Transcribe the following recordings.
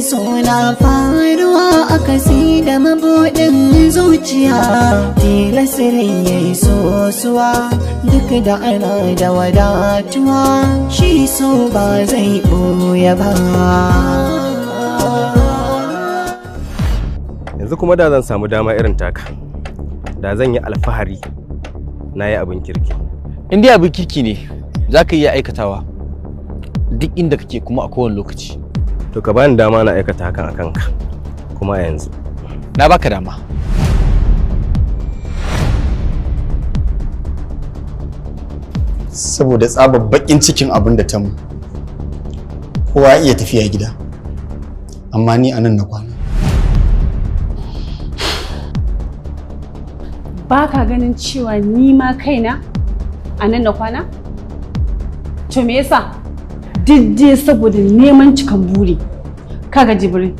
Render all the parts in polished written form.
suna faruwa a kasi da mabuɗin zuciya, tilasirin ya yi sosuwa duk da ana da wadatuwa, shi so ba zai ɓoye ba. Yanzu kuma da zan samu dama irin taka, da zan yi alfahari na yi abin kirki. In dai abin kirki ne za ka iya aikatawa duk inda kake kuma a kowane lokaci. To ka bani dama na aikata hakan a kanka kuma yanzu. Na baka dama. Saboda tsabar bakin cikin abin da ta mu, kowa ya iya tafiya gida, amma ni anan na kwana. Ba ka ganin cewa ni ma kaina a nan na kwana? To me yasa? Didde saboda neman cikan buri. Kaga Jibril,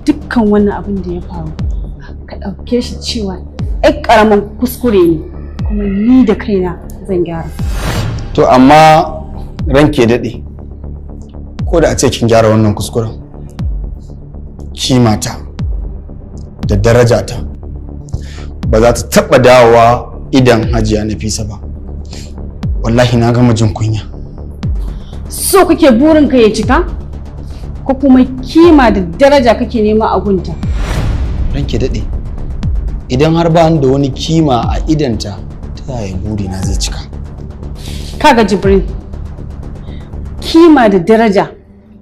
dukkan wannan abin da ya faru ka ɗauke shi cewa ɗan ƙaramin kuskure ne, kuma ni da kaina zan gyara. To amma ranke daɗe, ko da a ce kin gyara wannan kuskuren, kimata da darajata ba za ta taɓa dawowa idan Hajiya Nafisa ba. Wallahi na gama jin kunya. So kake burinka ya cika? Ko kuma kima da daraja kake nema a gunta? Ranke daɗe, idan har ba da wani kima a idanta, ta yaya burina zai cika? Kaga Jibril, kima da daraja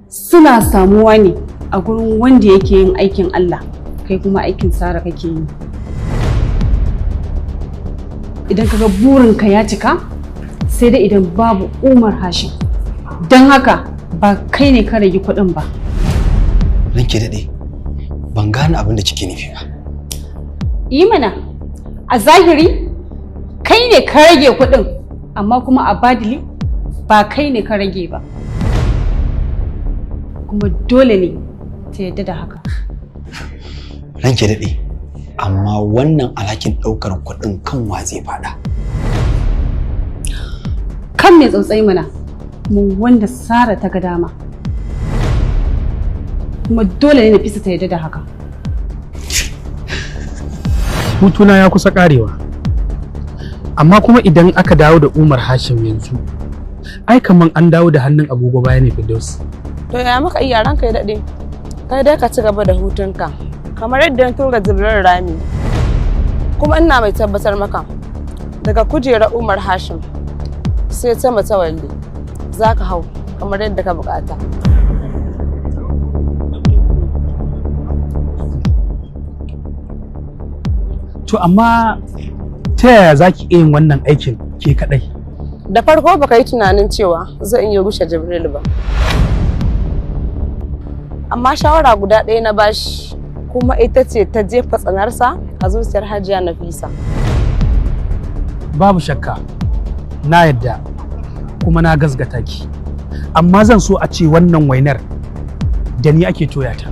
suna samuwa ne a gurin wanda yake yin aikin Allah, kai kuma aikin Sara kake yi. Idan kaga burinka ya cika, sai dai idan babu Umar Hashim. Don haka ba kai ne ka rage kuɗin ba. Ranke daɗe, ban gane abin da kike nufi ba. Yi mana, a zahiri kai ne ka rage kuɗin, amma kuma a badili ba kai ne ka rage ba. Kuma dole ne ta yadda da haka. Ranke daɗe, amma wannan alhakin ɗaukar kuɗin kan wa zai faɗa? Kan mai tsautsayi mana, mu wanda Sara ta ga dama. Kuma dole ne Nafisa ta yadda da haka. Hutuna ya kusa karewa. Amma kuma idan aka dawo da Umar Hashim yanzu, ai kaman an dawo da hannun agogo baya ne Firdaus. To ya maka iya ranka ya daɗe? Kai dai ka ci gaba da hutunka. Kamar yadda na tura Jibril rami. Kuma ina mai tabbatar maka, daga kujerar Umar Hashim sai ta Matawalle za ka hau kamar yadda ka bukata. To amma ta yaya za ki iya yin wannan aikin ke kaɗai? Da farko baka yi tunanin cewa zan iya rushe Jibril ba. Amma shawara guda ɗaya na bashi, kuma ita ce ta jefa tsanarsa a zuciyar Hajiya Nafisa. Babu shakka, na yadda kuma na gazgata ki. Amma zan so a ce wannan wainar da ni ake toya ta.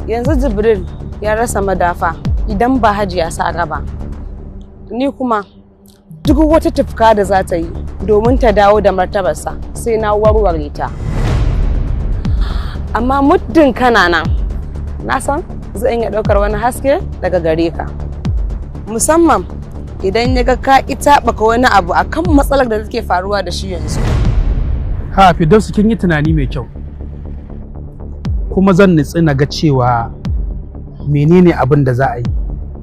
Yanzu Jibril ya rasa madafa idan ba Hajiya Sara ba. Ni kuma duk wata tufka da za ta yi domin ta dawo da martabarsa sai na warware ta. Amma muddin kana nan, na san zan iya ɗaukar wani haske daga gare ka. Musamman idan ya ga ka taɓaka wani abu akan matsalar da take faruwa da shi yanzu. Ha, Firdausu kin yi tunani mai kyau. Kuma zan nitsi na ga cewa menene abin da za a yi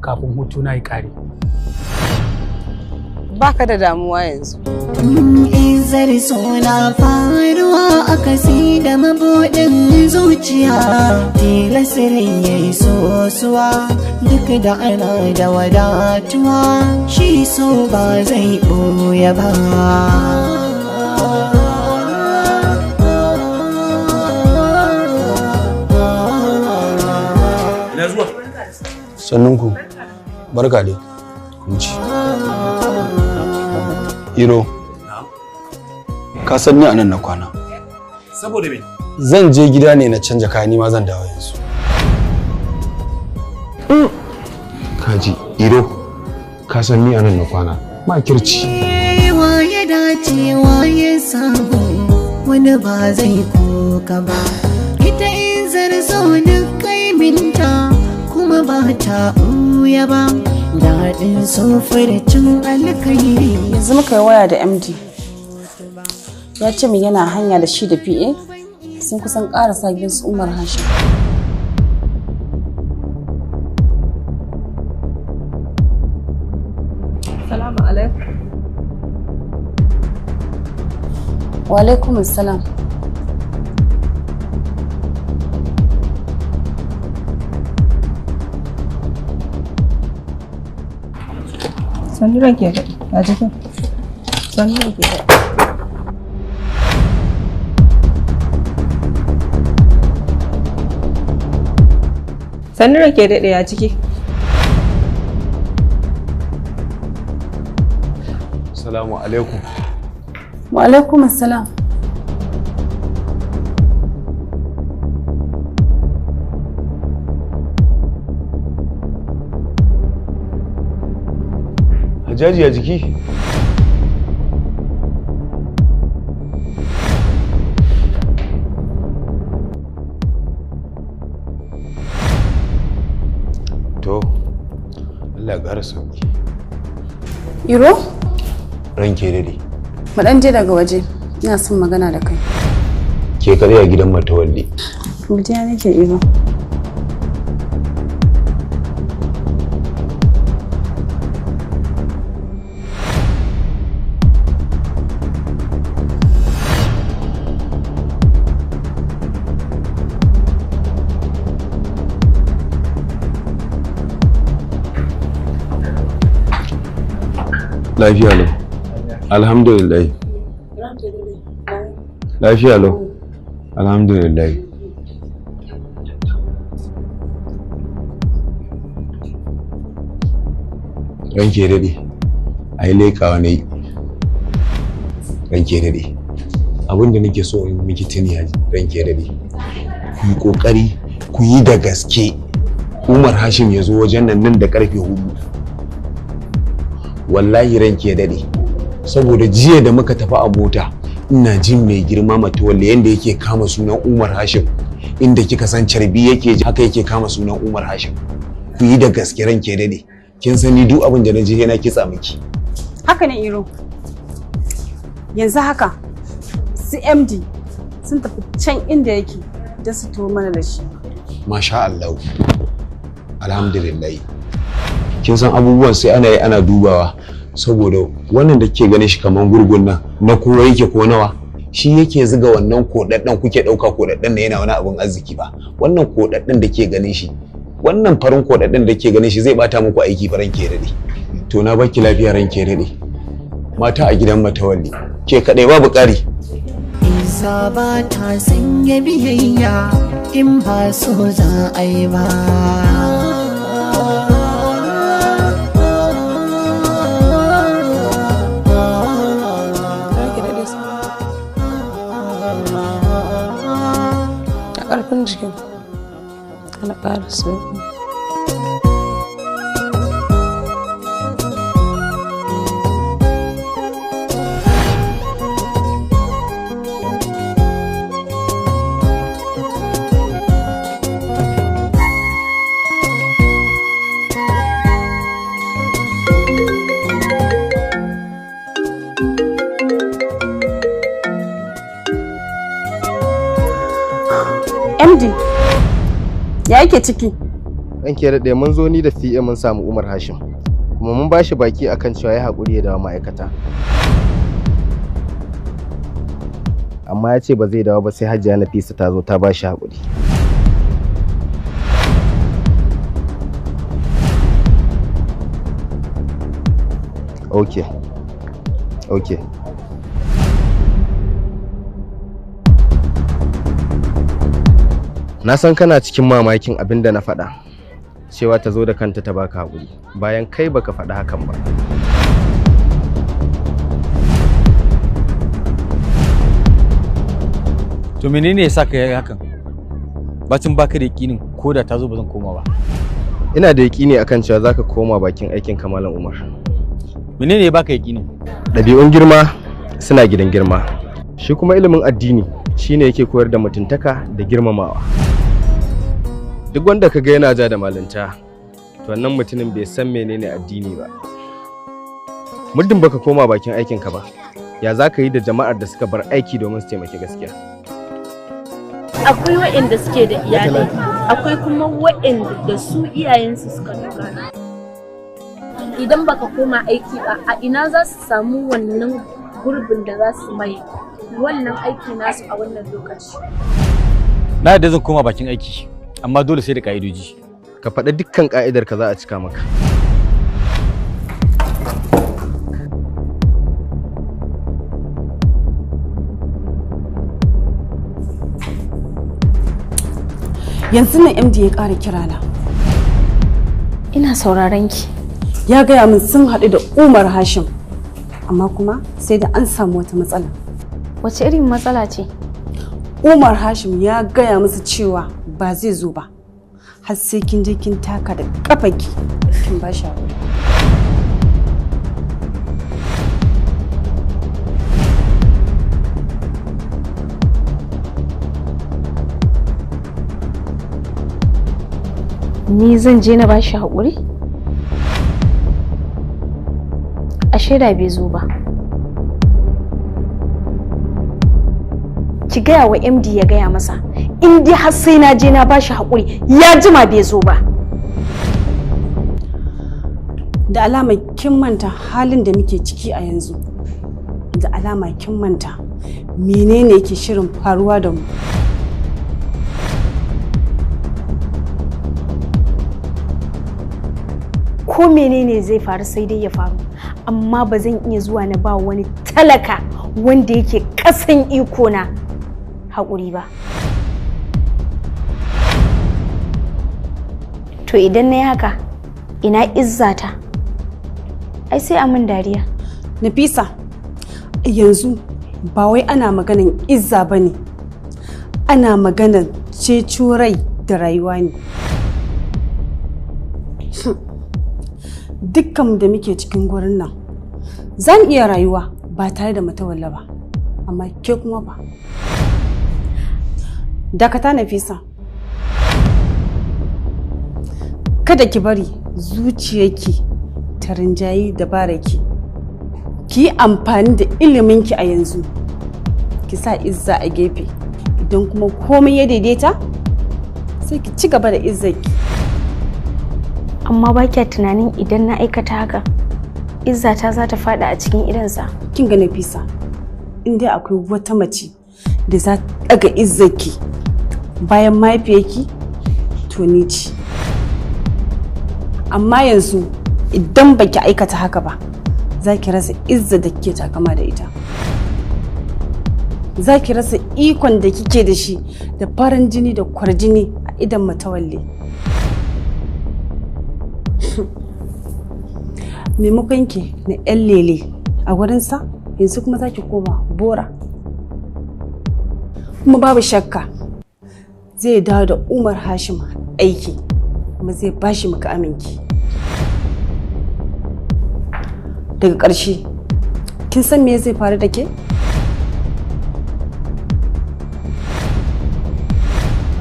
kafin hutuna ya ƙare. Baka da damuwa yanzu. Izzar suna faruwa a kasi da mabuɗin zuciya, tilasirin ya yi sosuwa duk da ana da wadatuwa, shi so ba zai ɓoye ba. Sannunku, barka dai. Kunci. Iro, ka san ni a nan na kwana. Saboda me? Zan je gida ne na canja kaya, ni ma zan dawo yanzu. Kaji, Iro, ka san ni a nan na kwana. Ma kirci. Wa ya dace wa ya samu, wani ba zai koka ba. Ita Izzar so duk kaiminta kuma ba ta ɓuya ba. Daɗin so furcin alkairi. Yanzu muka yi waya da MD. Ya ce min yana hanya da shi da PA sun kusan ƙarasa gidan su Umar Hashim. Salamu alaikum. Wa alaikum salam. Sannu ranke daɗi, a jikin. Sannu ranke daɗi. Sannu ranke daɗi a ciki. Assalamu alaikum. Wa alaikum salam. Hajjaji a jiki? To, Allah ya ƙara sauki. Iro? Ranke dade. Mu ɗan je daga waje. Ina son magana da kai. Ke kare a gidan Matawalli. Bidiya nake Iro. Lafiya lau. Alhamdulillah. Lafiya lau. Alhamdulillah. Ranke daɗe. Ai leƙawa ne. Ranke daɗe. Abinda nake so in miki tuni ranke daɗe. Ku yi ƙoƙari, ku yi da gaske. Umar Hashim ya zo wajen nan da ƙarfe 4. Wallahi ranke daɗe. Saboda jiya da muka tafi a mota ina jin mai girma Matawalle yanda yake kama sunan Umar Hashim, inda kika san carbi yake haka yake kama sunan Umar Hashim. Ku yi da gaske ranke daɗe. Kin sani duk abin da na je yana kitsa miki. Haka ne Iro. Yanzu haka su MD sun tafi can inda yake da su to mana da shi. Masha Allah. Alhamdulillah. Kin san abubuwan sai ana yi ana dubawa, saboda wannan da kike ganin shi kaman gurgun nan na kowa yake ko nawa, shi yake zuga wannan kodaddan kuke dauka kodaddan ne yana wani abun arziki ba. Wannan kodaddan da ke ganin shi, wannan farin kodaddan da ke ganin shi zai bata muku aiki faran ke dade. To na baki lafiya ran ke dade. Mata a gidan Matawalli ke kadai babu kari. Isa ba ta sanya biyayya in ba so za a yi ba. Ƙarfin jikin ana ƙara sauƙi. MD, ya yake ciki? Ranke daɗe mun zo ni da PA mun samu Umar Hashim. Kuma mun bashi baki akan cewa ya haƙuri ya dawo ma'aikata. Amma ya ce ba zai dawo ba sai Hajiya Nafisa ta zo ta bashi haƙuri. Okay. Okay. Na san kana cikin mamakin abin da na faɗa, cewa ta zo da kanta ta baka haƙuri bayan kai baka faɗi hakan ba. To menene yasa ka yi hakan? Bacin baka da yakinin ko da ta zo ba zan koma ba. Ina da yakini akan cewa zaka koma bakin aikin Malam Umar. Menene ya baka yakinin? Ɗabi'un girma suna gidan girma. Shi kuma ilimin addini shine yake koyar da mutuntaka da girmamawa. Duk wanda ka ga yana ja da malinta, to wannan mutumin bai san menene addini ba. Muddin baka koma bakin aikinka ba, ya za ka yi da jama'ar da suka bar aiki domin su taimaki gaskiya? Akwai waɗanda suke da iyalai, akwai kuma waɗanda da su iyayensu suka dogara. Idan baka koma aiki ba, a ina za su samu wannan gurbin da za su mai wannan aiki nasu a wannan lokaci? Na yadda zan koma bakin aiki, amma dole sai da ka'idoji. Ka faɗi dukkan ka'idar ka za a cika maka. Yanzu nan MD ya ƙara kirana. Ina sauraron ki. Ya gaya min sun haɗu da Umar Hashim, amma kuma sai da an samu wata matsala. Wace irin matsala ce? Umar Hashim ya gaya musu cewa ba zai zo ba, har sai kin je kin taka da ƙafanki kin ba shi haƙuri. Ni zan je na ba shi haƙuri? Ashe da bai zo ba. Ki gaya wa MD ya gaya masa, in dai har sai na je na ba shi haƙuri, ya jima bai zo ba. Da alama kin manta halin da muke ciki a yanzu. Da alama kin manta menene yake shirin faruwa da mu. Ko menene zai faru sai dai ya faru, amma ba zan iya zuwa na ba wani talaka wanda yake kasan iko na haƙuri ba. To idan na yi haka, ina izzata? Ai sai a min dariya. Nafisa, yanzu ba wai ana maganan izza ba ne, ana maganan ceto rai da rayuwa ne. Dukkan da muke cikin gurin nan zan iya rayuwa ba tare da matawalla ba, amma ke kuma ba. Dakata Nafisa, kada ki bari zuciyarki ta rinjayi dabararki. Ki yi amfani da iliminki a yanzu, ki sa izza a gefe. Idan kuma komai ya daidaita, sai ki ci gaba da izzarki. Amma ba kya tunanin idan na aikata haka, izzata za ta fada a cikin idansa? Kin ga Nafisa, in dai akwai wata mace da za ta daga izzarki bayan mahaifiyarki, to ni ce. Amma yanzu idan baki aikata haka ba, za ki rasa izza da kike takama da ita. Za ki rasa ikon da kike da shi da farin jini da kwarjini a idan matawalle. Maimakon ki na 'yan lele a wurinsa, yanzu kuma za ki koma bora. Kuma babu shakka zai dawo da Umar Hashim aiki, kuma zai bashi mukaminki. Daga ƙarshe, kin san me zai faru da ke?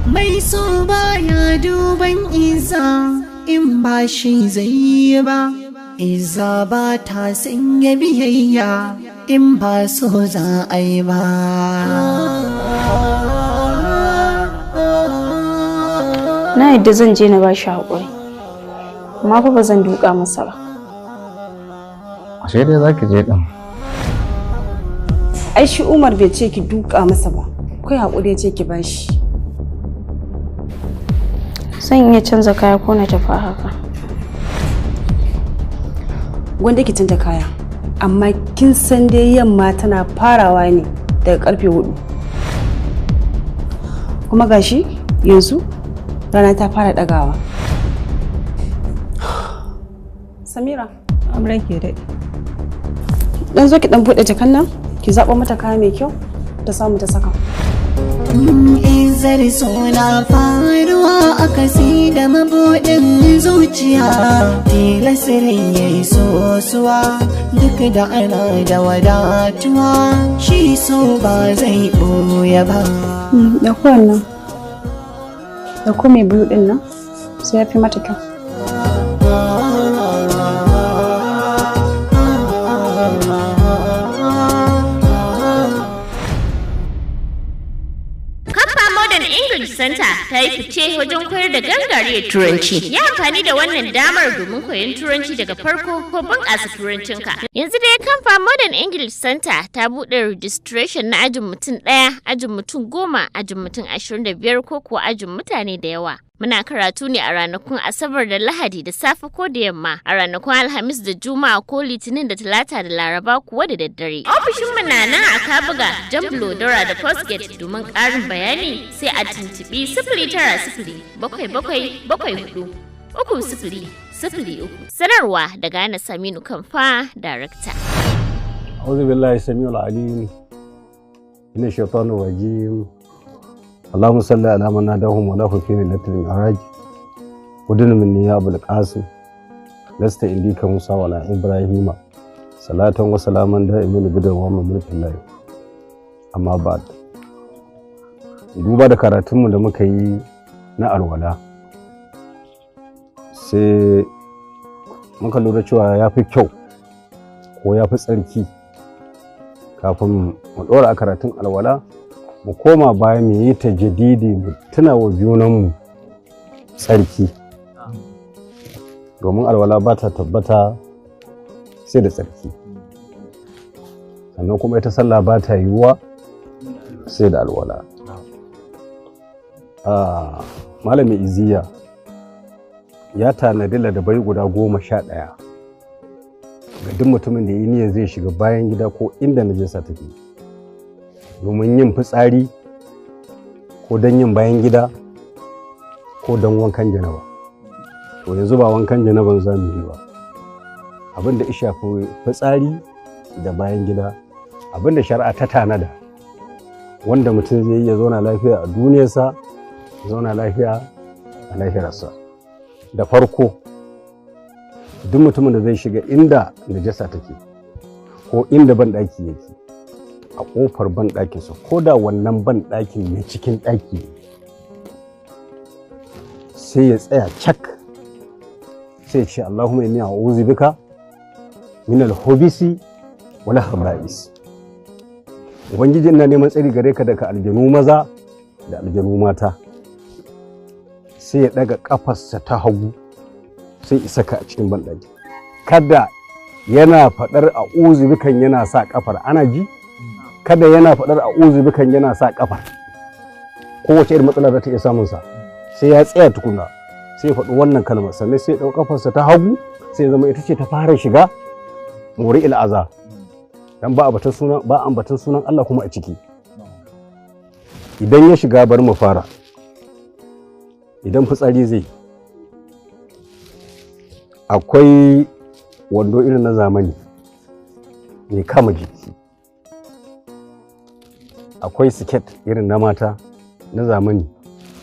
Mai so baya duban izza in ba shi zai yi ba. Izza ba ta sanya biyayya in ba so za a yi ba. Na yadda zan je na ba shi haƙuri, amma fa ba zan duka masa ba. Ashe dai za ki je ɗin. Ai shi Umar bai ce ki duka masa ba, kai haƙuri ya ce ki bashi. Zan iya canza kaya ko na tafi haka. Gwanda ki canza kaya, amma kin san dai yamma tana farawa ne daga karfe 4. Kuma gashi yanzu rana ta fara ɗagawa. Samira, Amran ke daɗi. dan zo ki dan buɗe jakan nan, ki zaɓa mata kaya mai kyau ta samu ta saka. Izzar so na faruwa akasi da mabuɗin zuciya, tilasirin ya yi sosuwa duk da ana da wadatuwa, shi so ba zai ɓoye ba. Da kowannan da ko mai bulu ɗin nan sai ya fi mata kyau. Center ta yi fice wajen koyar da gangariyar turanci. Ya amfani da wannan damar domin koyon turanci daga farko ko bunƙasa turancinka. Yanzu dai Kamfa Modern English Center ta buɗe registration na ajin mutum 1, ajin mutum 10, ajin mutum 25 ko kuwa ajin mutane da yawa. Muna karatu ne a ranakun Asabar da Lahadi da safe ko da yamma, a ranakun Alhamis da Juma'a ko Litinin da Talata da Laraba kuwa da daddare. Ofishinmu na nan a Kabuga, Jamblo, Dora da Postgate. Domin ƙarin bayani sai a tuntuɓi 09077443003. Sanarwa daga Ana Saminu Kamfa, Darakta. أعوذ بالله السميع العليم من الشيطان الرجيم. اللهم صل على من ناداهم وله في ليلة المعراج ودن مني يا أبو القاسم لست عندك موسى ولا إبراهيم صلاة وسلاما دائما بدر ومن الله أما بعد. duba da karatunmu da muka yi na alwala sai muka lura cewa ya fi kyau ko ya fi tsarki kafin mu ɗora a karatun alwala mu koma baya mu yi ta jadidi mu tuna wa junanmu tsarki, domin alwala ba ta tabbata sai da tsarki, sannan kuma ita sallah ba ta yiwuwa sai da alwala. Malami Iziya ya tanadi ladabai guda 11 ga duk mutumin da yi niyyar zai shiga bayan gida ko inda najasa take, domin yin fitsari ko don yin bayan gida ko don wankan janaba. To yanzu ba wankan janaban za mu yi ba, abin da ya shafi fitsari da bayan gida, abin da shari'a ta tanada wanda mutum zai yi ya zauna lafiya a duniyarsa, zauna lafiya a lahirarsa. Da farko duk mutumin da zai shiga inda najasa take ko inda banɗaki yake, a ƙofar banɗakinsa ko da wannan banɗakin ne cikin ɗaki, sai ya tsaya cak sai ce Allahumma inni a'udhu bika min al-hubisi wal khaba'is. Ubangiji ina neman tsari gare ka daga aljanu maza da aljanu mata. Sai ya daga kafarsa ta hagu sai isa ka a cikin banɗaki. Kada yana faɗar a'udhu bikan yana sa kafar, ana ji? Kada yana faɗar a'udhu bikan yana sa kafar. Kowace irin matsala za ta iya samun sa. Sai ya tsaya tukuna, sai ya faɗi wannan kalmar, sannan sai ya ɗau kafarsa ta hagu sai ya zama ita ce ta fara shiga muri'il aza. Dan ba ambaton sunan Allah kuma a ciki. Idan ya shiga bar mu fara. Idan fitsari zai, akwai wando irin na zamani mai kama jiki, akwai siket irin na mata na zamani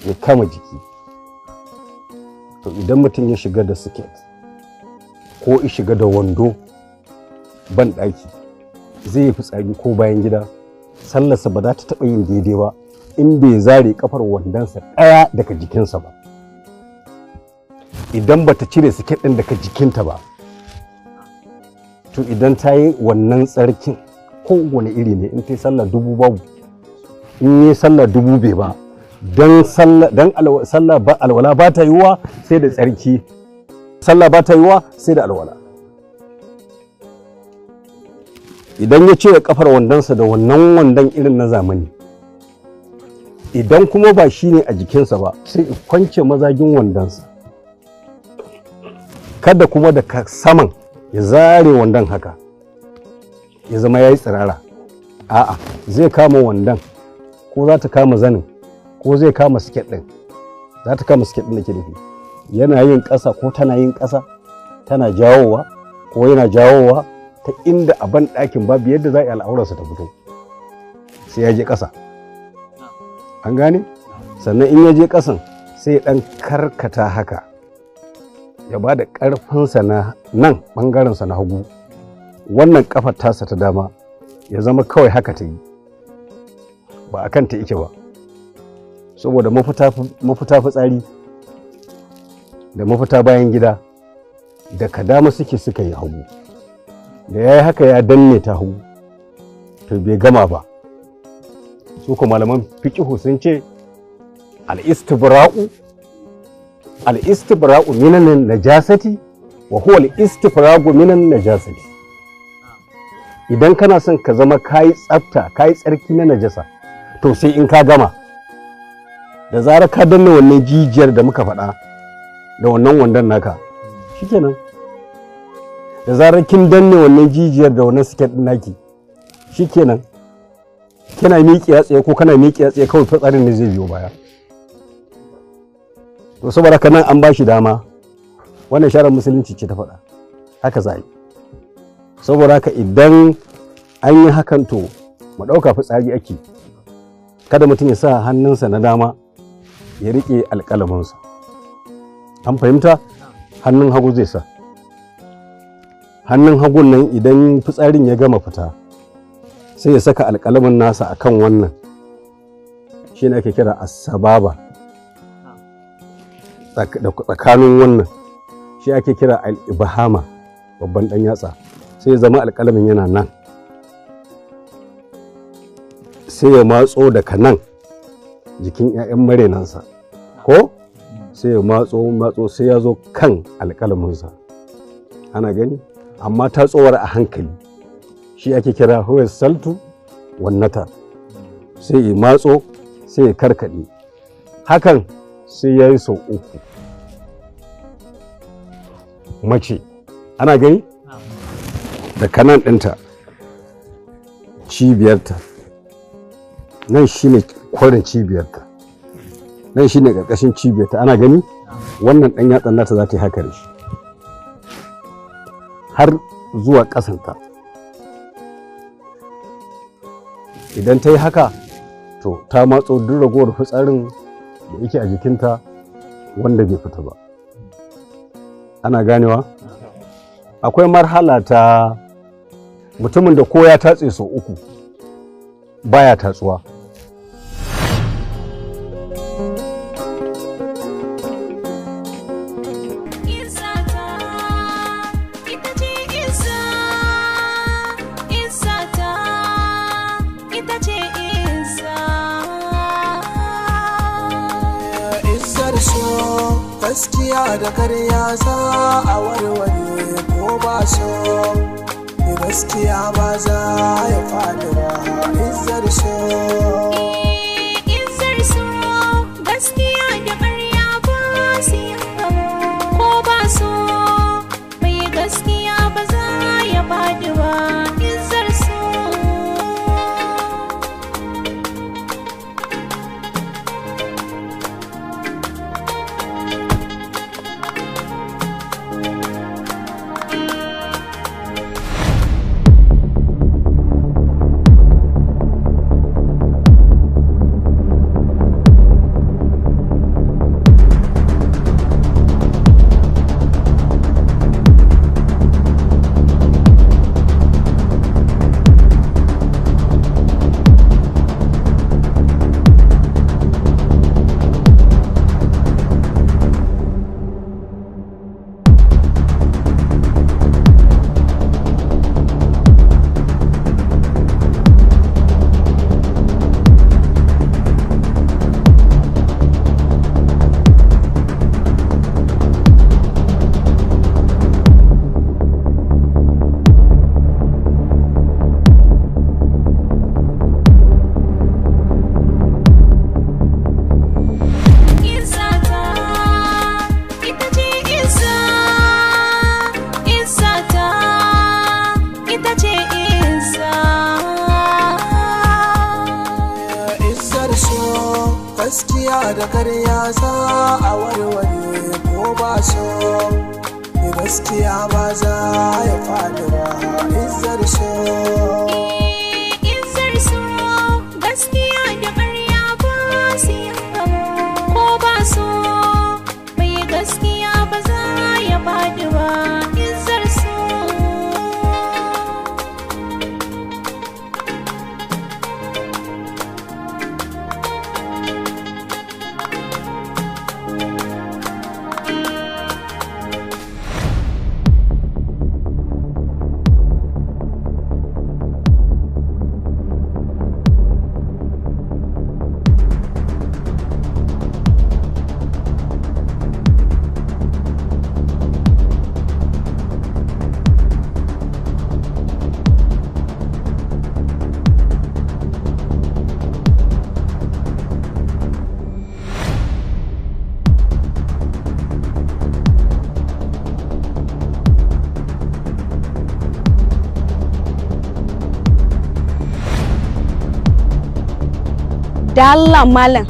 mai kama jiki. To idan mutum ya shiga da siket ko ya shiga da wando ban ɗaki zai yi fitsari ko bayan gida, sallarsa ba za ta taɓa yin daidai ba in bai zare kafar wandonsa ɗaya daga jikinsa ba. Idan ba ta cire siket ɗin daga jikinta ba, to idan ta yi wannan tsarkin kowane iri ne, in ta yi sallah 1000 babu, in yi sallah 1000 bai ba, don sallah ba alwala ba ta yiwuwa sai da tsarki, sallah ba ta yiwuwa sai da alwala. Idan ya cire kafar wandonsa da wannan wandon irin na zamani, idan kuma ba shi ne a jikinsa ba, sai ya kwance mazagin wandonsa, kada kuma da saman ya zare wandon haka ya zama ya yi tsirara. A'a, zai kama wandon ko za ta kama zanin ko zai kama siket ɗin, za ta kama siket ɗin da ke nufi, yana yin ƙasa ko tana yin ƙasa, tana jawowa ko yana jawowa ta inda a ban ɗakin babu yadda za a yi al'aurarsa ta fito sai ya je ƙasa. An gane? sannan in ya je ƙasan sai ya ɗan karkata haka ya ba da ƙarfinsa na nan ɓangarensa na hagu, wannan ƙafar tasa ta dama ya zama kawai haka ta yi ba a kanta ike ba, saboda mafita fitsari da mafita bayan gida da ka dama suka yi hagu, da ya yi haka ya danne ta hagu to bai gama ba. Su kuma malaman fiqhu sun ce al-istibra'u minan najasati wa huwa al-istifragu minan najasati. Idan kana son ka zama kayi tsafta kayi tsarki na najasa to sai in ka gama, da zarar ka danne wannan jijiyar da muka faɗa da wannan wandon naka shikenan, da zarar kin danne wannan jijiyar da wannan siket ɗin naki shikenan, kina miƙiya tsaye ko kana miƙiya tsaye kawai fitsarin ne zai biyo baya. To saboda haka nan an ba shi dama, wannan sharar musulunci ce ta faɗa haka za a yi. Saboda haka idan an yi hakan to mu ɗauka fitsari ake, kada mutum ya sa hannunsa na dama ya riƙe alƙalaminsa, an fahimta? Hannun hagu zai sa, hannun hagun nan idan fitsarin ya gama fita sai ya saka alƙalamin nasa akan wannan, shi ne ake kira as-sababa, tsakanin wannan shi ake kira al-ibhama, babban ɗan yatsa, sai ya zama alƙalamin yana nan, sai ya matso daga nan jikin 'ya'yan marenansa ko sai ya matso sai ya zo kan alƙalaminsa, ana gani, amma tatsowar a hankali shi ake kira huwa saltu wannata, sai ya matso sai ya karkaɗe, hakan sai ya yi sau 3 mace, ana gani, da kanan ɗinta cibiyarta nan shi ne kwarin cibiyarta, nan shi ne ƙarƙashin cibiyarta, ana gani, wannan ɗan yatsan nata za ta yi haka da shi har zuwa ƙasanta. Idan ta yi haka to ta matso duk ragowar fitsarin da yake a jikinta wanda bai fita ba, ana ganewa. Akwai marhala ta mutumin da ko ya tatse sau 3 baya tatsuwa. Gaskiya da karya za a warware ko ba so, gaskiya ba za ya faɗi ba. Izzar so, gaskiya da karya ba su yi ko ba so, mai gaskiya ba za ya faɗi ba. Izzar so. gaskiya da karya za a warware ko ba so, gaskiya ba za ya faɗi ba. Izzar so, Izzar so, gaskiya da karya ba su yi da Allah malam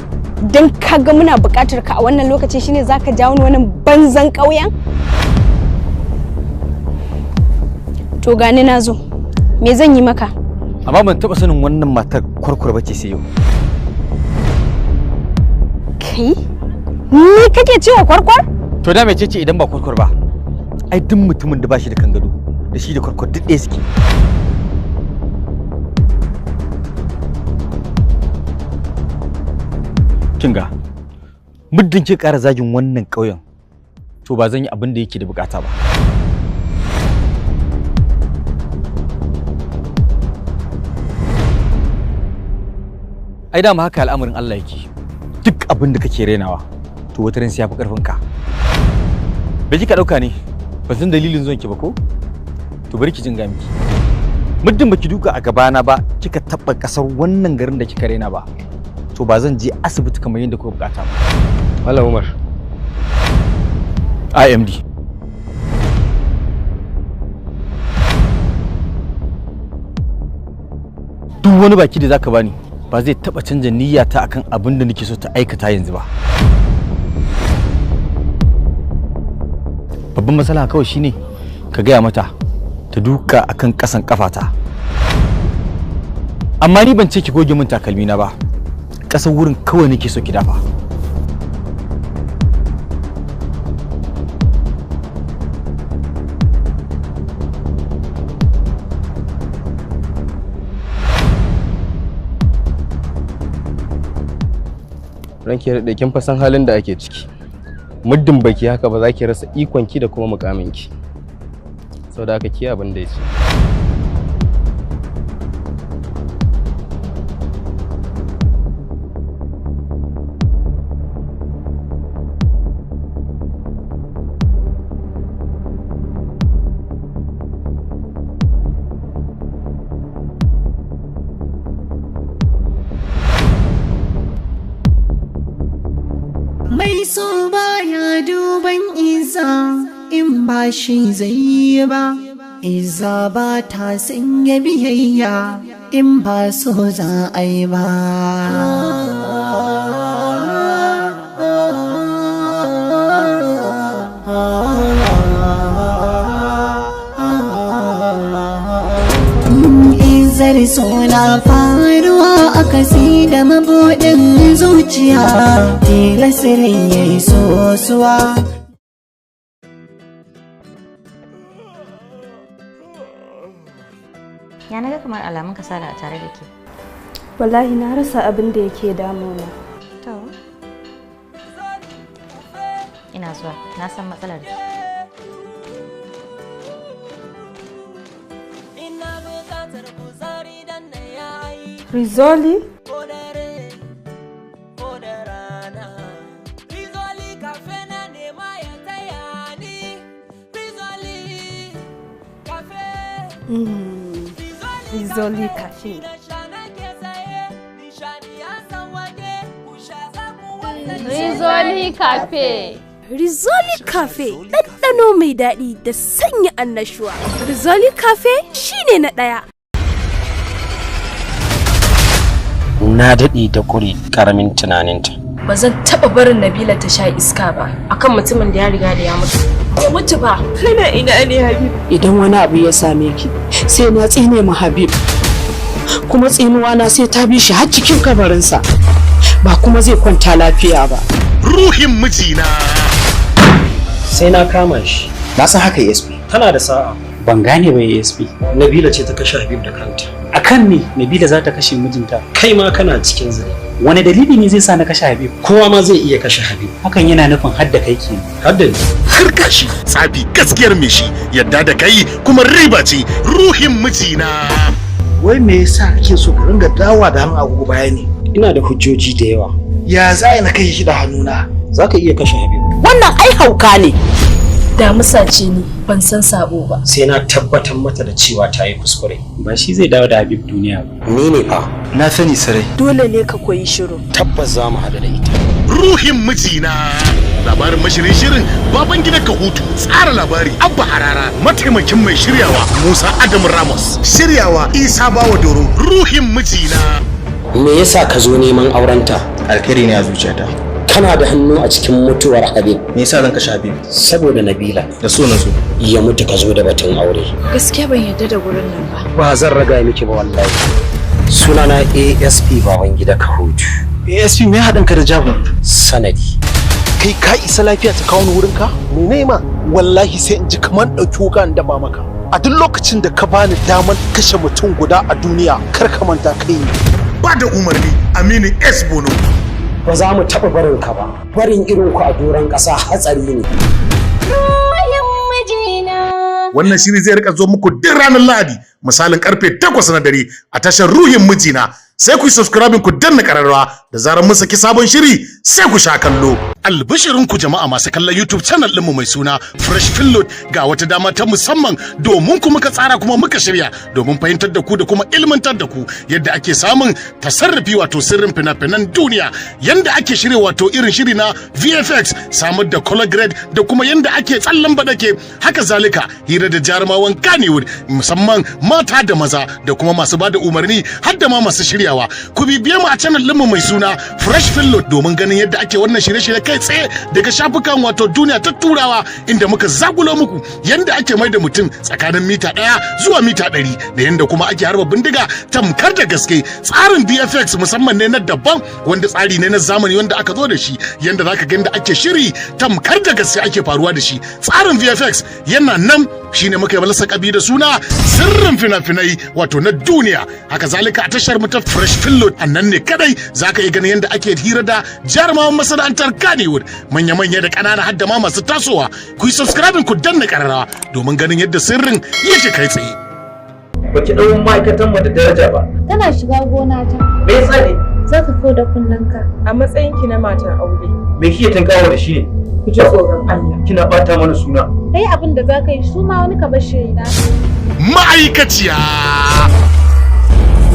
dan kaga muna buƙatar ka a wannan lokaci shine zaka jawo ni wannan banzan ƙauyen? To gani na zo. Me zan yi maka? Amma ban taɓa sanin wannan matar kwarkwar bace sai yau. Kai? Ni kake cewa kwarkwar? To da mece ce idan ba kwarkwar ba? Ai duk mutumin da bashi da kan gado da shi da kwarkwar duk ɗaya suke. Kinga, muddin ke ƙara zagin wannan ƙauyen, to ba zan yi abin da yake da bukata ba. Ai dama haka al'amarin Allah yake. Duk abin da kake renawa, to wata ran sai yafi karfin ka. Bai kika dauka ne? Ba san dalilin zuwan ki ba ko? To bari ki jin ga miki. Muddin baki duka a gabana ba, kika tabba kasar wannan garin da kika rena ba. To ba zan je asibiti kamar yadda kuka bukata ba. Malam Umar. IMD. Duk wani baki da zaka bani ba zai taba canja niyyata akan abin da nake so ta aikata yanzu ba. Babban matsala kawai shine ka gaya mata ta duka akan kasan kafata. Amma ni ban ce ki goge min takalmi na ba. Kasan wurin kawai nake so ki dafa. Ranki da kin fa san halin da ake ciki. Muddin baki haka ba za ki rasa ikon ki da kuma mukamin ki. Saboda haka ki abin da yace. Mai so baya duban Izza in ba shi zai yi ba. Izza ba ta sanya biyayya in ba so za a yi ba. Izzar suna faruwa a kasi da mabuɗin zuciya, tilasirin ya yi sosuwa. Ya naga kamar alamun kasala a tare da ke. Wallahi na rasa abin da yake damuna. To. Ina zuwa, na san matsalar ki. Rizoli? Rizoli Cafe. Rizoli Cafe. Rizoli Cafe ɗanɗano mai daɗi da sanya annashuwa. Rizoli Cafe shine na ɗaya. Na daɗe da ƙuri ƙaramin tunaninta. Ba zan taɓa barin Nabila ta sha iska ba akan mutumin da ya riga da ya mutu. Ya mutu ba. Kana ina ne Habib? Idan wani abu ya same ki sai na tsine ma Habib. Kuma tsinuwa na sai ta bi shi har cikin kabarinsa. Ba kuma zai kwanta lafiya ba. Ruhin mijina. Sai na kama shi. Na san haka ASP. Tana da sa'a. Ban gane ba ASP. Nabila ce ta kashe Habib da kanta. Akan me Nabila za ta kashe mijinta? Kai ma kana cikin zai. Wani dalili ne zai sa na kashe Habib? Kowa ma zai iya kashe Habib. Hakan yana nufin hadda kai kenan. Hadda ni. Harka shi, tsafi gaskiyar me shi, yadda da kai kuma riba ce ruhin mijina. Wai me yasa kake so ka ringa dawa da hannu agogo baya ne? Ina da hujjoji da yawa. Ya za na kashe shi da hannuna? Za ka iya kashe Habib. Wannan ai hauka ne. Damusa ce ni ban san sabo ba. Sai na tabbatar mata da cewa ta yi kuskure. Ba shi zai dawo da Habib duniya ba. Ni ne fa. Na sani sarai. Dole ne ka koyi shiru. Tabbas za mu haɗu da ita. Ruhin mijina. Labarin mashirin shirin baban gida ka hutu. Tsara labari Abba Harara. Mataimakin mai shiryawa Musa Adam Ramos. Shiryawa Isa Bawa Doro. Ruhin mijina. me yasa ka zo neman aurenta? Alkhairi ne a zuciyata. Kana da hannu a cikin mutuwar Habib. Me yasa zan kashe Habib? Saboda Nabila. Da so na so. Ya mutu ka zo da batun aure. Gaskiya ban yarda da gurin nan ba. Ba zan raga miki ba wallahi. Sunana ASP Babangida Kahutu. ASP me haɗin ka da Jabu? Sanadi. Kai ka isa lafiya ta kawo ni wurin ka? Me ma? Wallahi sai in ji kamar ɗauki wuka da ba maka. A duk lokacin da ka bani damar kashe mutum guda a duniya, kar ka manta kai ne. Ba da umarni Aminu S Bono. Ba za mu taɓa barin ka ba. Barin irin ku a doron ƙasa hatsari ne. Wannan shiri zai rika zo muku duk ranar Lahadi misalin karfe 8 na dare a tashar Ruhin Mijina. Sai ku yi subscribing ku danna kararrawa da zarar mun saki sabon shiri sai ku sha kallo. Albishirin ku jama'a masu kallon YouTube channel ɗinmu mai suna Fresh Filload ga wata dama ta musamman domin ku muka tsara kuma muka shirya domin fahimtar da ku da kuma ilmantar da ku yadda ake samun tasarrufi wato sirrin fina-finan duniya, yanda ake shirya wato irin shiri na VFX, samar da color grade da kuma yanda ake tsallan badake, haka zalika hira da jarumawan Kannywood musamman mata da maza da kuma masu bada umarni har da ma masu shiryawa. Ku bibiye mu a channel ɗinmu mai suna Fresh Filload domin ganin yadda ake wannan shirye-shirye kai tsaye daga shafukan wato duniya ta turawa, inda muka zagulo muku yanda ake mai da mutum tsakanin mita 1 zuwa mita 100 da yanda kuma ake harba bindiga tamkar da gaske. Tsarin VFX musamman ne na daban wanda tsari ne na zamani wanda aka zo da shi, yanda zaka ga yanda ake shiri tamkar da gaske ake faruwa da shi. Tsarin VFX yana nan shine muka yi balasa kabi da suna sirrin fina-finai wato na duniya. Haka zalika a tashar mu ta Fresh Filload annan ne kadai zaka yi ganin yanda ake hira da jarumawan masana'antar Kannywood manya-manya da ƙanana har da ma masu tasowa. Ku yi subscribing ku danna kararrawa domin ganin yadda sirrin yake kai tsaye. Baki ɗaurin ma'aikatan mu da daraja ba. Tana shiga gona ta. Me yasa ne? Za ka kau da kunnanka. A matsayinki na matar aure. Me kike tunkawa da shi ne? Ku ji tsoron Allah. Kina bata mana suna. Kai abin da za ka yi su ma wani ka bar shi na. Ma'aikaciya.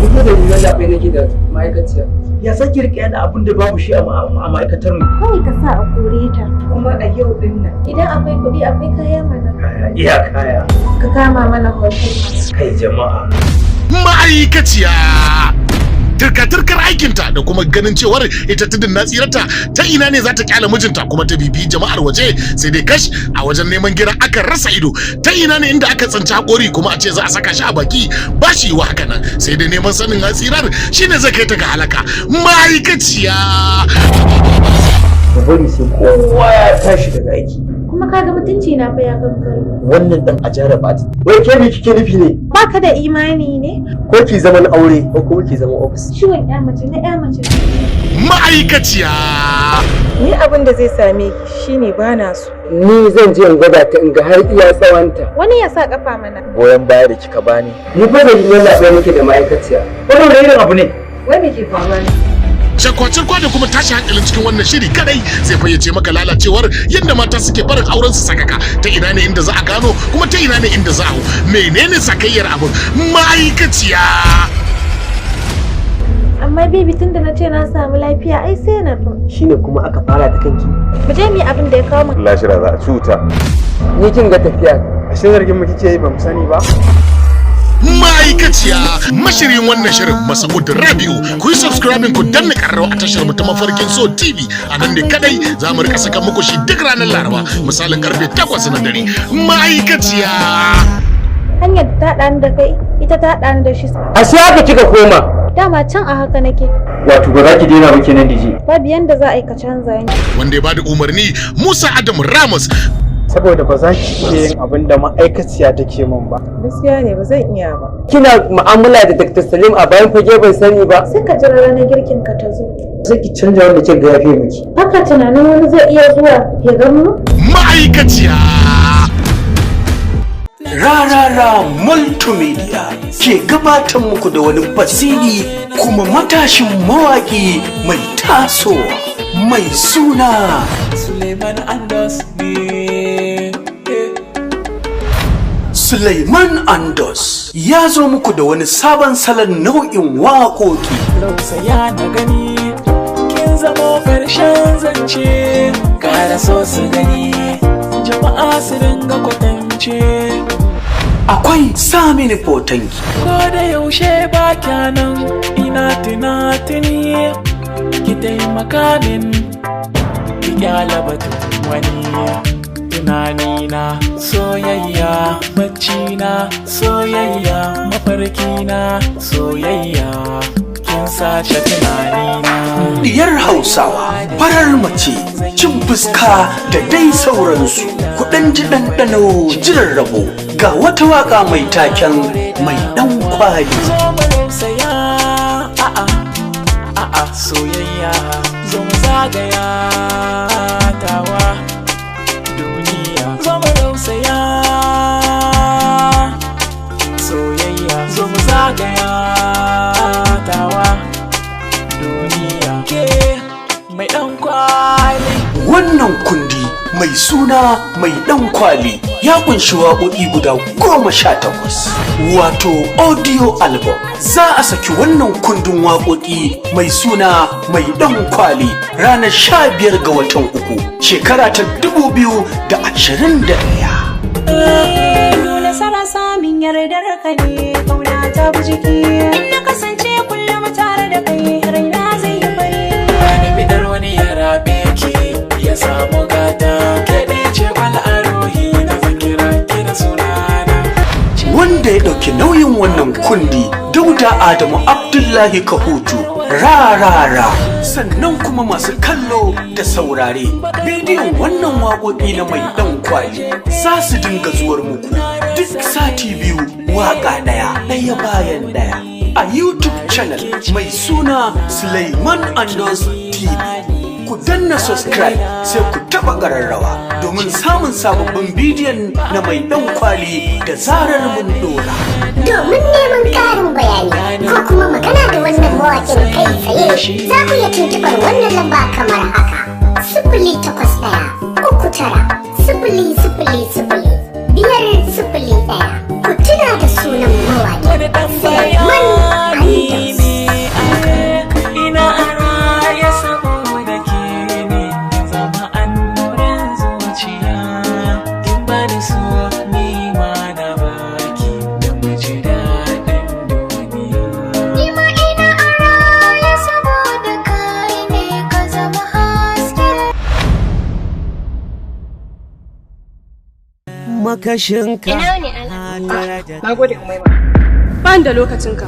Ni da ni zaɓe nake da ma'aikaciya. Ya san ki rike yana abin da babu shi a ma'aikatar mu. Kawai ka sa a kore ta. Kuma a yau din nan. Idan akwai kuɗi akwai kaya mana. Iya kaya. Ka kama mana hotel. Kai jama'a. Ma'aikaciya. Turka-turkar aikinta da kuma ganin cewar ita tudun na tsirata ta ina ne za ta kyala mijinta kuma ta bibi jama'ar waje, sai dai kash a wajen neman gira aka rasa ido. Ta ina ne inda aka tsinci hakori kuma a ce za a saka shi a baki ba shi wa haka nan, sai dai neman sanin hatsirar shine zai kai ta ga halaka. Ma'aikaciya. Ka bari sai kowa ya tashi daga aiki. Kuma kaga mutunci na fa ya kankaro. Wannan dan ajara ba ta. Wai ke me kike nufi ne? Baka da imani ne? Ko ki zaman aure ko kuma ki zaman office? Ciwon ƴa mace na ƴa mace. Ma'aikaciya. Ni abin da zai same ki shine bana so. Ni zan je in gwada ta in ga har iya tsawanta. Wani ya sa kafa mana. Goyon baya da kika bani. Ni fa da yin zaɓe nake da ma'aikaciya. Wannan irin abu ne. Wai me ke faruwa ne? Shakwacirkwa da kuma tashi hankalin cikin wannan shiri kadai zai fayyace maka lalacewar yadda mata suke barin auren su sakaka, ta ina ne inda za a gano kuma ta ina ne inda za a menene sakayyar abin. Ma'aikaciya. Amma baby tunda na ce na samu lafiya ai sai na fa. Shine kuma aka fara ta kanki. Mu je mu yi abin da ya kawo mu. Allah shira za a cuta. Ni kin ga tafiya. Ashe zargin mu kike yi ba mu sani ba. Ma'aikaciya mashirin wannan shirin Masa'ud Rabiu. Ku yi subscribing ku danna karrawa a tashar mu ta Mafarkin So TV. A nan ne kadai za mu rika saka muku shi duk ranar Laraba misalin karfe 8 na dare. Ma'aikaciya. Hanyar ta ɗani da kai ita ta ɗani da shi. A sai haka kika koma. Dama can a haka nake. Wato ba za ki daina ba kenan dije. Babu yanda za a yi ka canza ni. Wanda ya bada umarni Musa Adam Ramos. Saboda ba za ki iya yin abin da ma'aikaciya take min ba. Gaskiya ne ba zan iya ba. Kina mu'amala da Dr. Salim a bayan fage ban sani ba. Sai ka jira ranar girkin ka ta zo. Sai ki canja wanda kika ga yafe miki. Haka tunanin wani zai iya zuwa ya ga mu? Ma'aikaciya. Rarara Multimedia ke gabatar muku da wani fasiri kuma matashin mawaki mai tasowa mai suna Suleiman Andos ne. Suleiman Andos ya zo muku da wani sabon salon nau'in waƙoƙi. Rausaya na gani kin zamo ƙarshen zance, ƙara so su gani jama'a su dinga kwatance. akwai samini fotanki. Ko da yaushe ba kyanan ina tunatuni ki taimaka min ki kyala batun wani. Tunanina soyayya, baccina soyayya, mafarkina soyayya, kin sace tunanina. Diyar Hausawa, farar mace, cin fuska da dai sauransu. Kuɗin ji ɗanɗano jiran rabo ga wata waƙa mai taken mai ɗan kwali. Zo mu rausaya, a'a soyayya, zo mu zagaya tawa duniya. Zo mu rausaya, soyayya, zo mu zagaya tawa duniya. Ke mai ɗan kwali. Wannan kundi mai suna mai ɗan kwali ya kunshi waƙoƙi guda 18 wato audio album. Za a saki wannan kundin waƙoƙi mai suna mai ɗan kwali ranar 15 ga watan 3 shekara ta 2021. Nasara samin yardar ka ne, kauna ta bi jiki. In na kasance kullum tare da kai, raina zai yi fari. Wani bidar wani ya rabe ki, ya samu gata. Kaɗe ce bal'arohi na zakira kira sunana. Wanda ya ɗauki nauyin wannan kundi Dauda Adamu Abdullahi Kahutu rarara. Sannan kuma masu kallo da saurare bidiyon wannan waƙoƙi na mai ɗan kwali za su dinga zuwar muku duk sati 2 waƙa ɗaya bayan ɗaya a YouTube channel mai suna Suleiman Andos TV. Ku danna subscribe sai ku taɓa ƙararrawa domin samun sababbin bidiyon na mai ɗan kwali da zarar mun dora. Domin neman ƙarin bayani ko kuma magana da wannan mawaƙin kai tsaye za ku iya tuntuɓar wannan lamba kamar haka: 0819-000-501. Ku tuna da sunan mawaƙin Suleiman Andos. Ina araya saboda ke ne, zama annoran zuciya. In ba da so ni ma na baki da mu ji daɗin duniya. Ni ma ina araya saboda kai ne, ka zama haske. Makashinka. Ina ne na gode Umaima. Ba da lokacinka.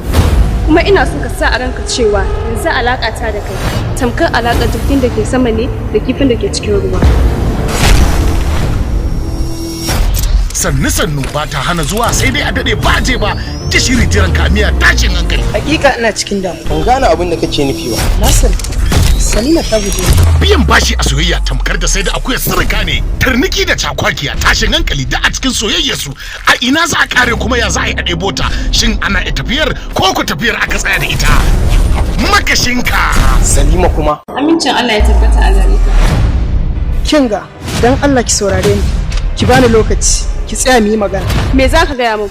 Kuma ina son ka sa a ranka cewa yanzu alaƙa ta da kai tamkar alaƙar jirgin da ke sama ne da kifin da ke cikin ruwa. Sannu ba ta hana zuwa sai dai a daɗe ba je ba gishiri jiran kamiya tashin hankali. Hakika ina cikin damu. Ban gane abin da kake nufi ba. Na sani. Salima ta guje. Biyan bashi a soyayya tamkar da sai da akuyar sirrika ne. Tarniki da cakwakiya tashin hankali da a cikin soyayyar su. A ina za a kare kuma ya za a yi a ɗebo ta? Shin ana tafiyar ko ku tafiyar aka tsaya da ita? Makashinka. Salima kuma. Amincin Allah ya tabbata a gare ka. Kinga, dan Allah ki saurare ni. Ki bani lokaci. Ki tsaya mu yi magana. Me za ka gaya min?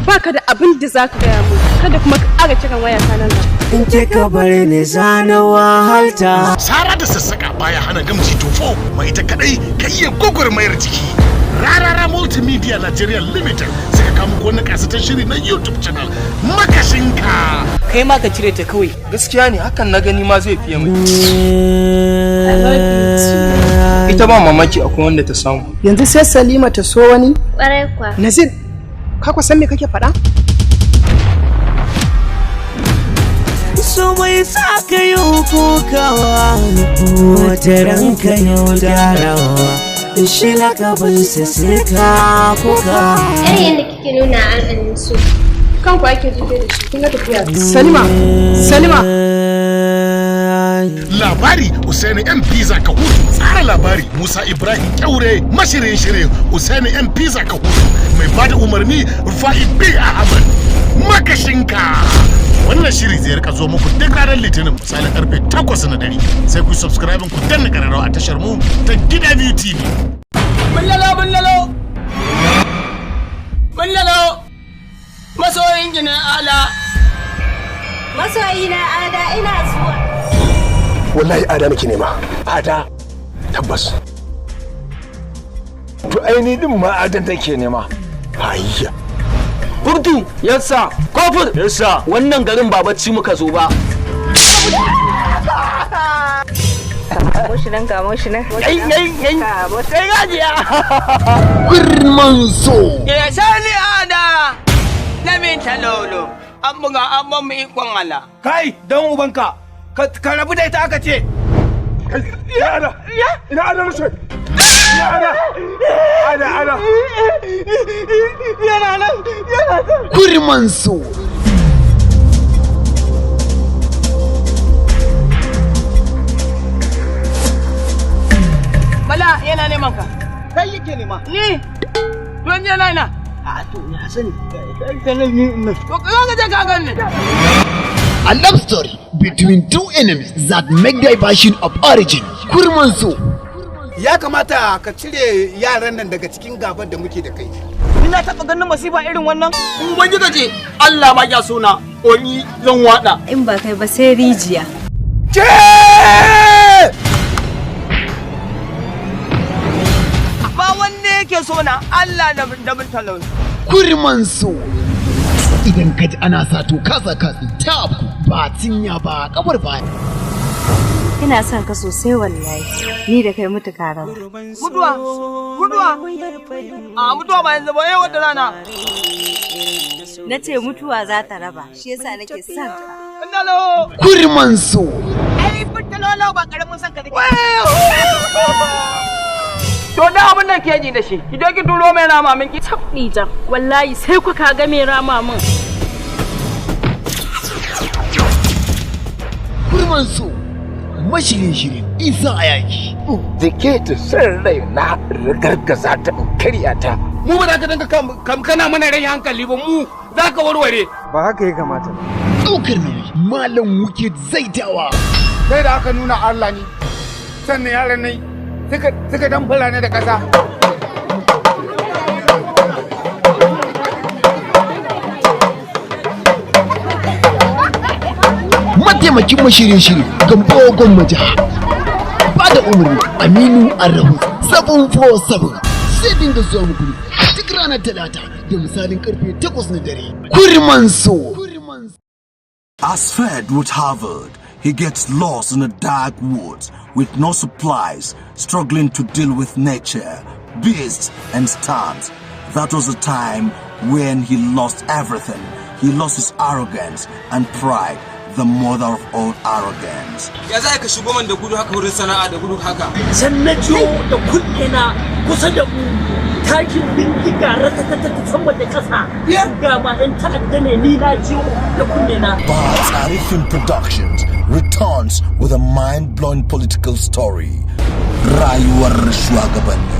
Baka da abin da za ka gaya min. Kada kuma ka ƙara kiran waya ta nan gaba. In kika bar ni zana wahalta. Sara da sassaka baya hana gamji tofo mai ita kadai ka iya gwagwarmayar jiki. Rarara Multimedia Nigeria Limited suka kama wani kasatan shiri na YouTube channel Makashinka. Kai ma ka cire ta kawai. Gaskiya ne hakan na gani ma zai fiye mu. Ita ba mamaki akwai wanda ta samu. Yanzu sai Salima ta so wani? Ƙwarai kwa. Nazir, ka san me kake faɗa? So mai sa ka yi kokawa, wata ranka yau gyarawa. Shi lakabinsa sai ka kuka. Irin yadda kike nuna an su. Kanku ake jife da shi, kun ga tafiya. Salima. Labari Usaini M Pizza Kahutu. Tsara labari Musa Ibrahim Kyaure. Mashirin shirin Usaini M Pizza Kahutu. Mai bada umarni Rufai B Ahmad. Makashinka. Wannan shiri zai rika zo muku duk ranar Litinin misalin karfe 8 na dare. Sai ku subscribe ku danna kararrawa a tashar mu ta Gida Biyu TV. Bullalo. Masoyin gina ala. Masoyi na Ada ina zuwa. Wallahi Ada nake nema. Ada tabbas. To aini din ma Adan take nema. Hayya. Audu yassa kofur yassa wannan garin ba bacci muka zo ba. Moshi nan. Sai gajiya. Girman so. Ya sani ada. Na min talolo. An buga an ban mu ikon Allah. Kai dan ubanka. Ka rabu da ita aka ce. Yana. Ina ana rushe. Yana. Yana nan. Girman so. Bala yana neman ka. Kai yake nema. Ni. Don yana ina. A to ya sani. To ka je ka ganni. A love story between two enemies that make diversion of origin. Kurmansu. Ya kamata ka cire yaran nan daga cikin gabar da muke da kai. Ina taɓa ganin masifa irin wannan? In ban ji gaje Allah ma ya sona oni zan wada. In ba kai ba sai rijiya. Ke! Ba wanda yake sona Allah da mun talauci. Kurmansu. Idan ka ji ana sato kasa ta abu ba cinya ba kabar baya. Ina son ka sosai wallahi. Ni da kai mutu karan. Mutuwa. A mutuwa ba yanzu ba yau wata rana. Na ce mutuwa za ta raba. Shi yasa nake son ka. Ndalo. Kurmansu. Ai fitalolo ba karamin son ka dake. To da abin da ke ji da shi. Ki je ki turo mai rama min ki tabbi jan. Wallahi sai ku ka ga mai rama min. Kurmansu. Mashirin Isa a yaki. Jike ta san rai na rigargaza ta karya ta. Mu ba za ka dinga kana mana rai hankali ba mu za ka warware. Ba haka ya kamata ba. Ɗaukar nauyi Malam Wicked Zaitawa. Sai da aka nuna Allah ne. Sannan yaran nai suka dan fara ne da ƙasa. Mataimakin mashirin Gambo Gwammaja. Ba da umarni Aminu Arahu 747 sai dinga zuwa muku a duk ranar Talata da misalin karfe 8 na dare. Kurmansu. As Fred with Harvard, he gets lost in a dark woods with no supplies, struggling to deal with nature, beasts and storms. That was the time when he lost everything. He lost his arrogance and pride, the mother of all arrogance. Ya za ka shigo man da gudu haka wurin sana'a da gudu haka? Sannajo da kunne na kusa da mu takin bindiga ratatata sama da kasa. Ga ma ɗan ta'adda ne ni na jiyo da kunne na. But Arifin Productions returns with a mind-blowing political story. Rayuwar shugabanni.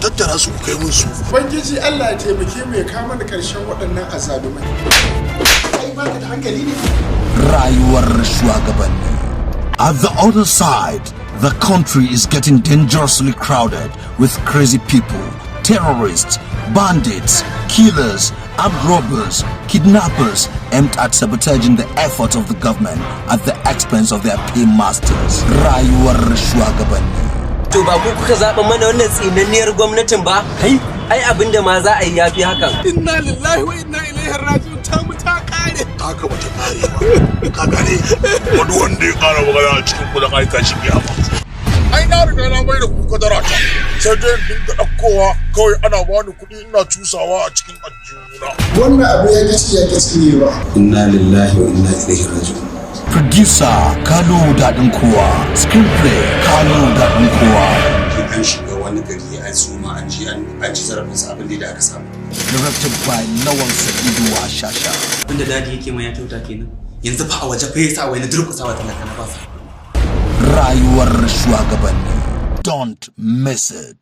Tattara su kai mun su. Ubangiji Allah ya taimake mu ya kama da karshen waɗannan azalumai. Kai ba ka da hankali ne. Rayuwar shugabanni. At the other side, the country is getting dangerously crowded with crazy people, terrorists, bandits, killers, armed robbers, kidnappers aimed at sabotaging the efforts of the government at the expense of their paymasters. Rayuwar shugabanni. To ba ku kuka zaɓa mana wannan tsinanniyar gwamnatin ba? Kai, ai abinda ma za a yi yafi hakan. Inna lillahi wa inna ilaihi raji'un ta mu ta kare. Haka bata kare ba. Ka gane wani wanda ya kara magana a cikin kudin aika shi biya ba. Ai na riga na mai da kuka dara ta. Sai dai dinga ɗaukowa kawai ana bani kuɗi ina cusawa a cikin aljihuna. Wannan abu ya kace ne ba. Inna lillahi wa inna ilaihi raji'un. Producer Kano Daɗin Kowa. Screenplay Kano Daɗin Kowa. An shiga wani gari an suma an ci zarafin sa abin da aka samu. Directed by Lawan Sa'idu Shasha. Abinda dadi yake mai ya kyauta kenan. Yanzu fa a waje fa yasa wai na durƙusawa talaka na ba sa. Rayuwar shugabanni. Don't miss it.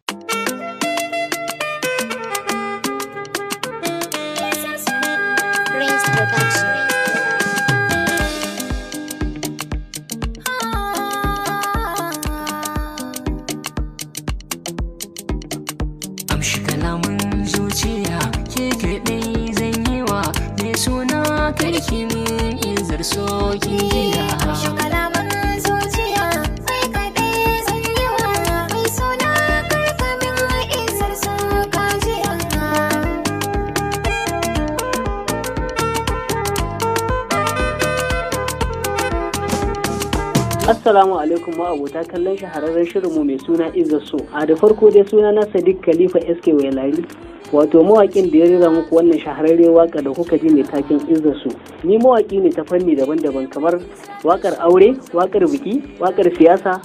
Karki mun izar so jiya. Kalaman zuciya sai kaɗai zan yi wa mai suna karka min izar so jiya. Assalamu alaikum ma abota kallon shahararren shirinmu mai suna Izzar So. A da farko dai suna na Sadiq Khalifa SK Wailari, wato mawaƙin da ya rera muku wannan shahararren waka da kuka ji mai taken Izzar So. Ni mawaƙi ne ta fanni daban-daban kamar wakar aure, wakar biki, wakar siyasa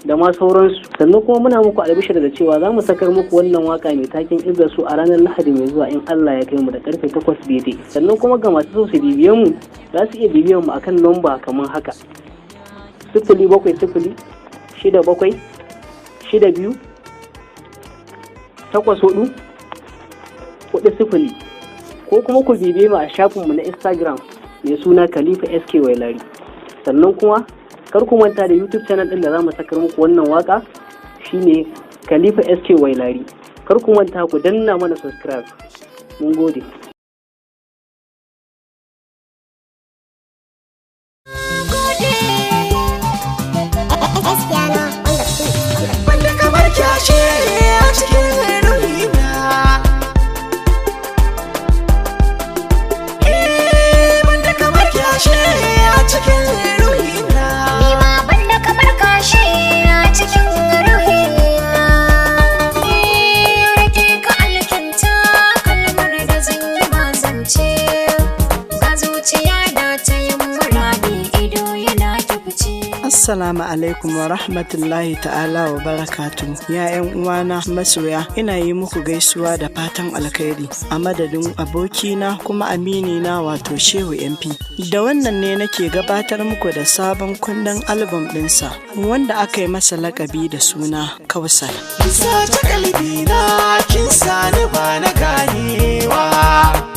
da ma sauransu. Sannan kuma muna muku albishir da cewa za mu sakar muku wannan waka mai taken Izzar So a ranar Lahadi mai zuwa in Allah ya kai mu da karfe 8 daidai. Sannan kuma ga masu so su bibiye mu za su iya bibiyan mu akan lamba kamar haka: 070 67 62 84 40, ko kuma ku bibiye mu a shafinmu na Instagram mai suna Khalifa SK Wailari. Sannan kuma kar ku manta da YouTube channel din da za mu sakar muku wannan waka shine Khalifa SK Wailari. Kar ku manta ku danna mana subscribe. Mun gode. Wanda kamar kyashe a cikin ruhina, wanda kamar kyashe a cikin ruhina, ni ma banda kamar kashe a cikin ruhina. Rike ka alkinta kalmar da zan yi mazance, ga zuciya da ta yi muradi ido yana kifice. Assalamu alaikum wa rahmatullahi ta'ala wa barakatu. Ya 'yan uwana masoya, ina yi muku gaisuwa da fatan alkhairi a madadin abokina kuma aminina wato Shehu MP. Da wannan ne nake gabatar muku da sabon kundin album ɗinsa wanda aka yi masa lakabi da suna Kausar. Kisa ta kalbina kin sani ba na ganewa,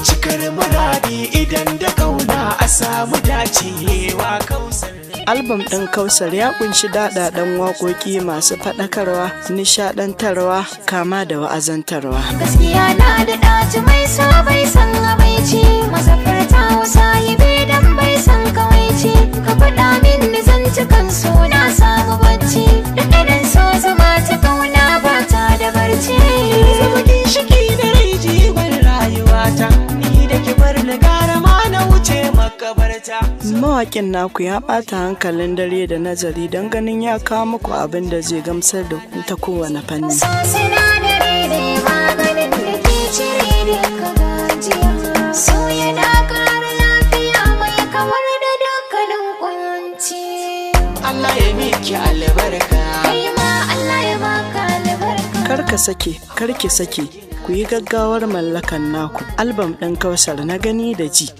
cikar muradi idan da kauna a samu dacewa. Kausar album ɗin Kausar ya kunshi daɗaɗɗen waƙoƙi masu faɗakarwa, nishaɗantarwa, kama da wa'azantarwa. Gaskiya na da ɗaci mai sa bai san abaici, masafarta wasa yi bidan bai san kawaici. Ka faɗa min zantukan so na samu bacci, da idan so zama ta kauna ba ta da barci. zama ginshiki da rai jibar rayuwata, ni da kibar da gara ma na wuce makabarta. Mawaƙin naku ya ɓata hankalin dare da nazari don ganin ya kawo muku abin da zai gamsar da ku ta kowane fanni. So sinadari ne maganin da ke cire duka gajiya, so yana ƙara lafiya mai kawar da dukkanin kunci. Allah ya miki albarka, kai ma Allah ya baka albarka. Kar ka sake, kar ki sake, ku yi gaggawar mallakan naku albam ɗin Kausar na gani da ji.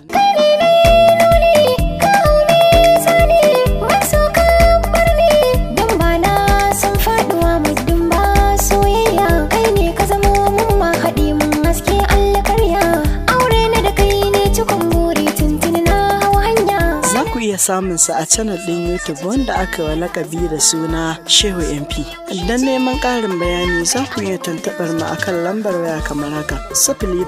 Iya samun sa a channel din YouTube wanda aka wa lakabi da suna Shehu MP. Idan neman ƙarin bayani za ku iya tantabar mu akan lambar waya kamar haka: 070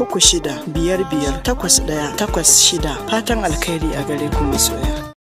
36 55 81 86. Fatan alkhairi a gare ku masoya.